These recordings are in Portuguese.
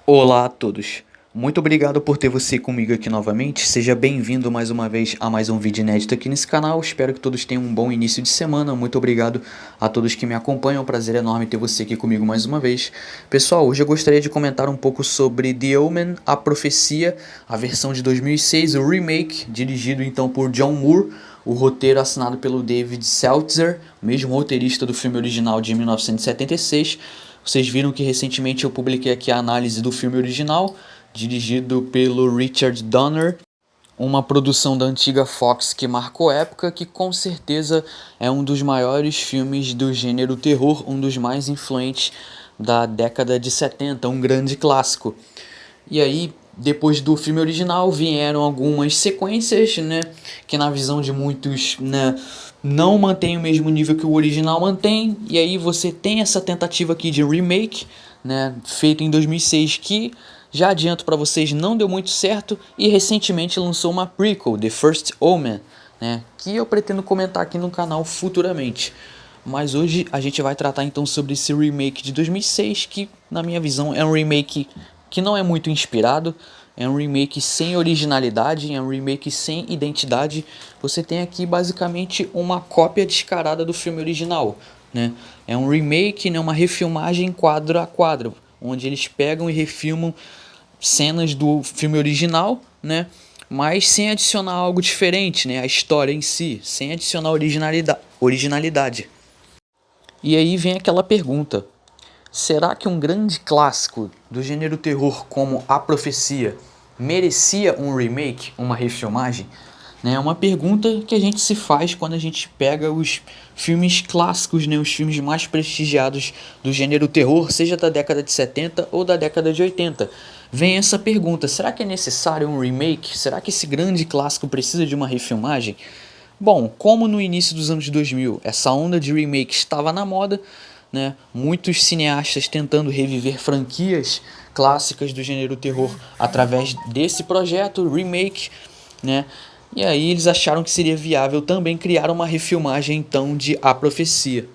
Olá a todos, muito obrigado por ter você comigo aqui novamente, seja bem-vindo mais uma vez a mais um vídeo inédito aqui nesse canal, espero que todos tenham um bom início de semana, muito obrigado a todos que me acompanham, é um prazer enorme ter você aqui comigo mais uma vez. Pessoal, hoje eu gostaria de comentar um pouco sobre The Omen, A Profecia, a versão de 2006, o remake, dirigido então por John Moore, o roteiro assinado pelo David Seltzer, o mesmo roteirista do filme original de 1976. Vocês viram que recentemente eu publiquei aqui a análise do filme original, dirigido pelo Richard Donner, uma produção da antiga Fox que marcou época, que com certeza é um dos maiores filmes do gênero terror, um dos mais influentes da década de 70, um grande clássico. E aí, depois do filme original, vieram algumas sequências, né, que na visão de muitos, né, não mantém o mesmo nível que o original mantém. E aí você tem essa tentativa aqui de remake, né, feito em 2006, que já adianto para vocês não deu muito certo, e recentemente lançou uma prequel, The First Omen, né, que eu pretendo comentar aqui no canal futuramente. Mas hoje a gente vai tratar então sobre esse remake de 2006, que na minha visão é um remake que não é muito inspirado, é um remake sem originalidade, é um remake sem identidade. Você tem aqui basicamente uma cópia descarada do filme original, né? É um remake, né, uma refilmagem quadro a quadro, onde eles pegam e refilmam cenas do filme original, né? Mas sem adicionar algo diferente, né? A história em si, sem adicionar originalidade. E aí vem aquela pergunta: será que um grande clássico do gênero terror como A Profecia merecia um remake, uma refilmagem? É uma pergunta que a gente se faz quando a gente pega os filmes clássicos, né, os filmes mais prestigiados do gênero terror, seja da década de 70 ou da década de 80. Vem essa pergunta: será que é necessário um remake? Será que esse grande clássico precisa de uma refilmagem? Bom, como no início dos anos 2000 essa onda de remake estava na moda, né, muitos cineastas tentando reviver franquias clássicas do gênero terror através desse projeto, remake, né, e aí eles acharam que seria viável também criar uma refilmagem então de A Profecia.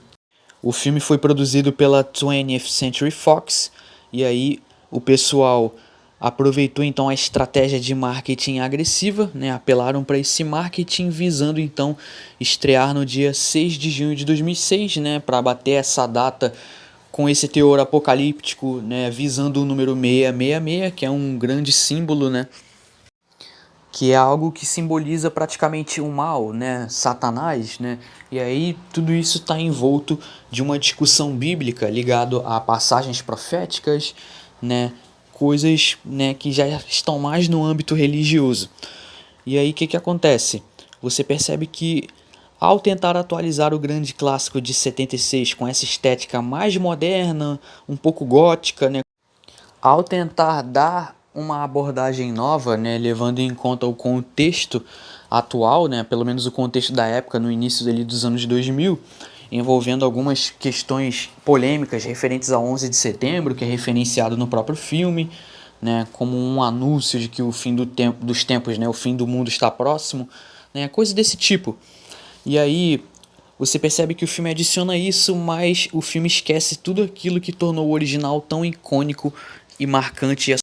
O filme foi produzido pela 20th Century Fox, e aí o pessoal aproveitou então a estratégia de marketing agressiva, né? Apelaram para esse marketing visando então estrear no dia 6 de junho de 2006, né? Para bater essa data com esse teor apocalíptico, né? Visando o número 666, que é um grande símbolo, né? Que é algo que simboliza praticamente o mal, né, Satanás, né, e aí tudo isso está envolto de uma discussão bíblica ligado a passagens proféticas, né, coisas, né, que já estão mais no âmbito religioso. E aí o que acontece? Você percebe que ao tentar atualizar o grande clássico de 76 com essa estética mais moderna, um pouco gótica, né, ao tentar dar uma abordagem nova, né, levando em conta o contexto atual, né, pelo menos o contexto da época, no início dele dos anos 2000, envolvendo algumas questões polêmicas referentes a 11 de setembro, que é referenciado no próprio filme, né, como um anúncio de que o fim dos tempos, né, o fim do mundo está próximo, né, coisa desse tipo. E aí você percebe que o filme adiciona isso, mas o filme esquece tudo aquilo que tornou o original tão icônico e marcante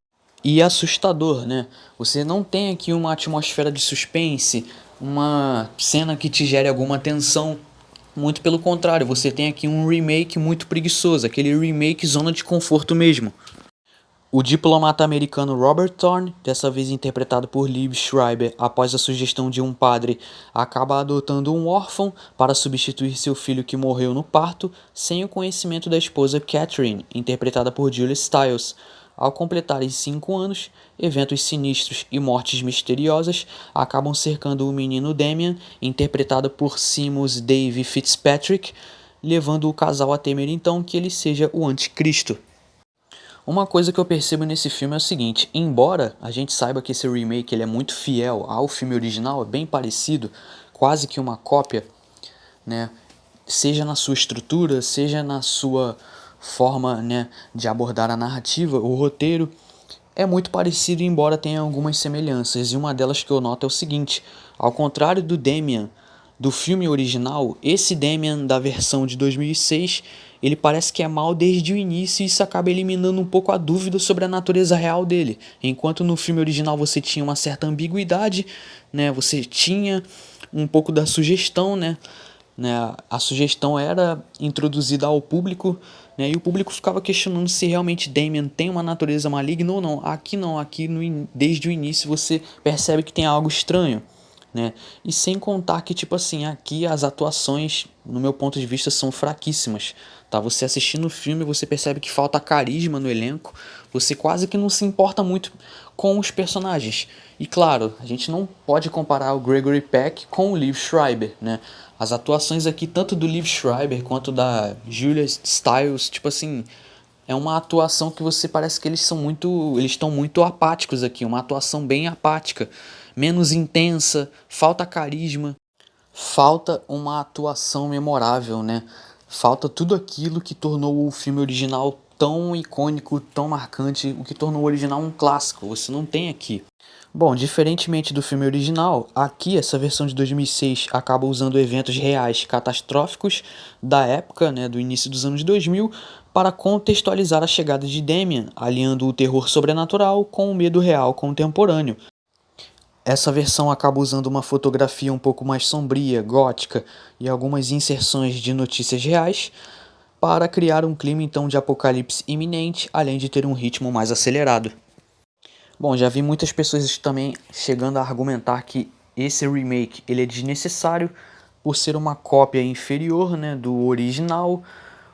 e assustador, né? Você não tem aqui uma atmosfera de suspense, uma cena que te gere alguma tensão. Muito pelo contrário, você tem aqui um remake muito preguiçoso, aquele remake zona de conforto mesmo. O diplomata americano Robert Thorne, dessa vez interpretado por Liev Schreiber, após a sugestão de um padre, acaba adotando um órfão para substituir seu filho que morreu no parto, sem o conhecimento da esposa Catherine, interpretada por Julia Stiles. Ao completarem 5 anos, eventos sinistros e mortes misteriosas acabam cercando o menino Damien, interpretado por Seamus Dave Fitzpatrick, levando o casal a temer então que ele seja o anticristo. Uma coisa que eu percebo nesse filme é o seguinte: embora a gente saiba que esse remake ele é muito fiel ao filme original, é bem parecido, quase que uma cópia, né? Seja na sua estrutura, seja na sua forma, né, de abordar a narrativa, o roteiro é muito parecido, embora tenha algumas semelhanças. E uma delas que eu noto é o seguinte: ao contrário do Damien do filme original, esse Damien da versão de 2006, ele parece que é mal desde o início e isso acaba eliminando um pouco a dúvida sobre a natureza real dele. Enquanto no filme original você tinha uma certa ambiguidade, né? Você tinha um pouco da sugestão, né? A sugestão era introduzida ao público, né? E o público ficava questionando se realmente Damien tem uma natureza maligna ou não. Aqui não, aqui desde o início você percebe que tem algo estranho, né? E sem contar que, tipo assim, aqui as atuações, no meu ponto de vista, são fraquíssimas, tá? Você assistindo o filme, você percebe que falta carisma no elenco, você quase que não se importa muito com os personagens. E claro, a gente não pode comparar o Gregory Peck com o Liev Schreiber, né? As atuações aqui, tanto do Liev Schreiber quanto da Julia Stiles, tipo assim, é uma atuação que você parece que eles estão muito apáticos aqui, uma atuação bem apática, menos intensa, falta carisma, falta uma atuação memorável, né? Falta tudo aquilo que tornou o filme original tão icônico, tão marcante, o que tornou o original um clássico. Você não tem aqui. Bom, diferentemente do filme original, aqui essa versão de 2006 acaba usando eventos reais catastróficos da época, né, do início dos anos 2000, para contextualizar a chegada de Damien, aliando o terror sobrenatural com o medo real contemporâneo. Essa versão acaba usando uma fotografia um pouco mais sombria, gótica e algumas inserções de notícias reais para criar um clima então de apocalipse iminente, além de ter um ritmo mais acelerado. Bom, já vi muitas pessoas também chegando a argumentar que esse remake ele é desnecessário por ser uma cópia inferior, né, do original.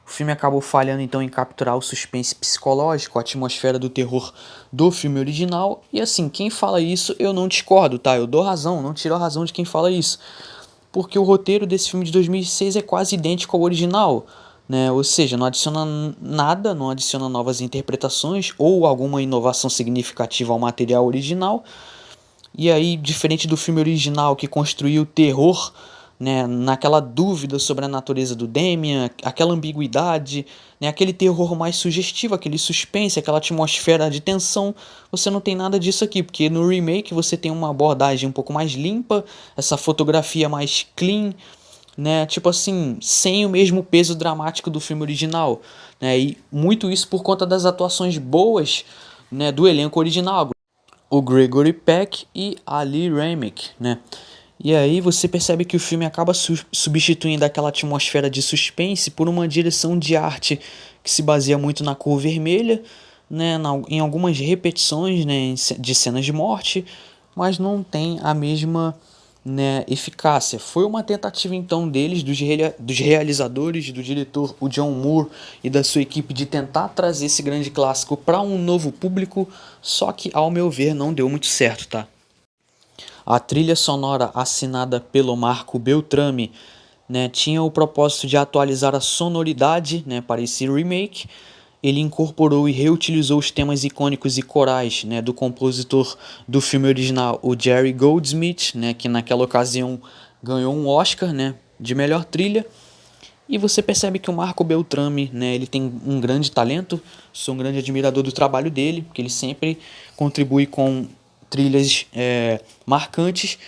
O filme acabou falhando então em capturar o suspense psicológico, a atmosfera do terror do filme original. E assim, quem fala isso eu não discordo, tá? Eu dou razão, não tiro a razão de quem fala isso. Porque o roteiro desse filme de 2006 é quase idêntico ao original, né? Ou seja, não adiciona nada, não adiciona novas interpretações ou alguma inovação significativa ao material original. E aí, diferente do filme original que construiu o terror, né, naquela dúvida sobre a natureza do Damien, aquela ambiguidade, né, aquele terror mais sugestivo, aquele suspense, aquela atmosfera de tensão, você não tem nada disso aqui, porque no remake você tem uma abordagem um pouco mais limpa, essa fotografia mais clean, né, tipo assim, sem o mesmo peso dramático do filme original, né, e muito isso por conta das atuações boas, né, do elenco original, o Gregory Peck e a Lee Remick, né? E aí você percebe que o filme acaba substituindo aquela atmosfera de suspense por uma direção de arte que se baseia muito na cor vermelha, né, em algumas repetições, né, de cenas de morte, mas não tem a mesma, né, eficácia. Foi uma tentativa então deles, dos realizadores, do diretor, o John Moore e da sua equipe de tentar trazer esse grande clássico para um novo público, só que ao meu ver não deu muito certo, tá? A trilha sonora assinada pelo Marco Beltrami, né, tinha o propósito de atualizar a sonoridade, né, para esse remake. Ele incorporou e reutilizou os temas icônicos e corais, né, do compositor do filme original, o Jerry Goldsmith, né, que naquela ocasião ganhou um Oscar, né, de melhor trilha. E você percebe que o Marco Beltrami, né, ele tem um grande talento, sou um grande admirador do trabalho dele, porque ele sempre contribui com trilhas marcantes.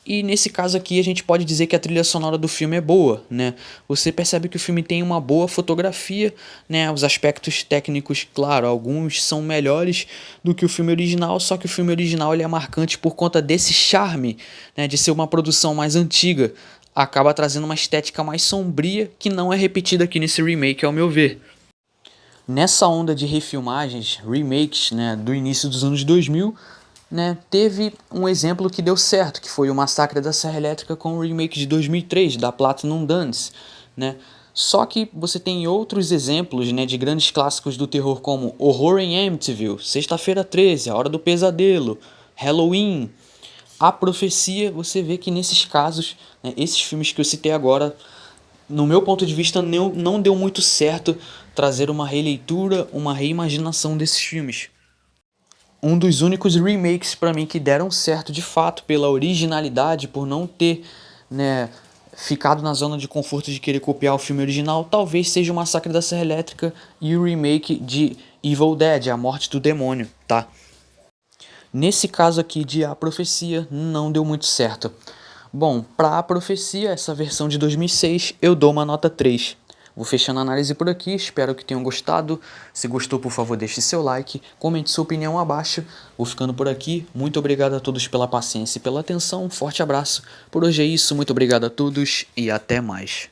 E nesse caso aqui a gente pode dizer que a trilha sonora do filme é boa, né? Você percebe que o filme tem uma boa fotografia, né? Os aspectos técnicos, claro, alguns são melhores do que o filme original, só que o filme original ele é marcante por conta desse charme, né? De ser uma produção mais antiga, acaba trazendo uma estética mais sombria que não é repetida aqui nesse remake, ao meu ver. Nessa onda de refilmagens, remakes, né, do início dos anos 2000, né, teve um exemplo que deu certo, que foi o Massacre da Serra Elétrica com o remake de 2003, da Platinum Dunes, né? Só que você tem outros exemplos, né, de grandes clássicos do terror como Horror em Amityville, Sexta-feira 13, A Hora do Pesadelo, Halloween, A Profecia. Você vê que nesses casos, né, esses filmes que eu citei agora, no meu ponto de vista, não deu muito certo trazer uma releitura, uma reimaginação desses filmes. Um dos únicos remakes para mim que deram certo de fato pela originalidade, por não ter, né, ficado na zona de conforto de querer copiar o filme original, talvez seja o Massacre da Serra Elétrica e o remake de Evil Dead, A Morte do Demônio, tá? Nesse caso aqui de A Profecia, não deu muito certo. Bom, para A Profecia, essa versão de 2006, eu dou uma nota 3. Vou fechando a análise por aqui, espero que tenham gostado. Se gostou, por favor, deixe seu like, comente sua opinião abaixo. Vou ficando por aqui, muito obrigado a todos pela paciência e pela atenção, um forte abraço. Por hoje é isso, muito obrigado a todos e até mais.